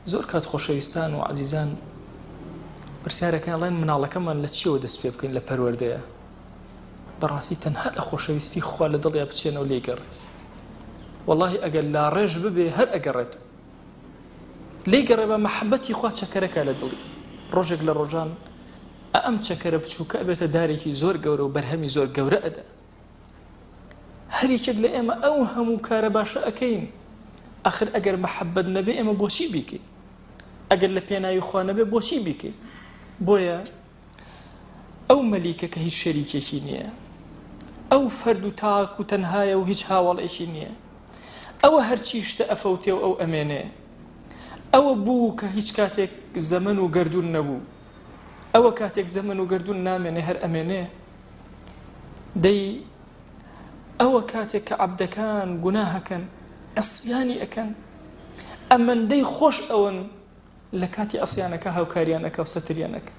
زۆر کات خۆشەویستان و عزیزان پرسیارەکان ڵێن مناڵەکەمان لە چیەوە دەست پێ بکەین لە پەروەردەیە بەڕاستی تەنها لە خۆشەویستی خوا لە دڵیا بچێنەوە لێگەڕێ والله ئەگەر لا ڕێژ ببێ هەر ئەگەڕێت لێگەڕێ بە مەحەبەتی خوا چەکەرەکە لە دڵی ڕۆژێک لە ڕۆژان ئەم چەکەرە بچووکە ئەبێتە دارێکی زۆر گەورە و بەرهەمی زۆر گەورە ئەدا هەر یەکێک لە ئێمە ئەو هەموو کارە باشە ئەکەین ئاخر ئەگەر مەحەبەت نەبێ ئێمە بۆچی بیکەین ئەگەر لە پێناوی خوا نەبێ بۆچی بیکەین بۆیە ئەو مەلیکە کە هیچ شەریکێکی نییە ئەو فەرد و تاک و تەنهایە و هیچ هاوڵێکی نییە ئەوە هەرچی شتە ئەفەوتێ و ئەو ئەمێنێ ئەوە بوو کە هیچ کاتێک زەمن و گەردون نەبوو ئەوە کاتێک زەمن و گەردون نامێنێ هەر ئەمێنێ دەی ئەوە کاتێک کە عەبدەکان گوناهەکەن عەسیانی ئەکەن ئەمەندەی خۆش ئەون لە کاتی عەسیانەکە هاوکاریانەکە و سەتریانەکە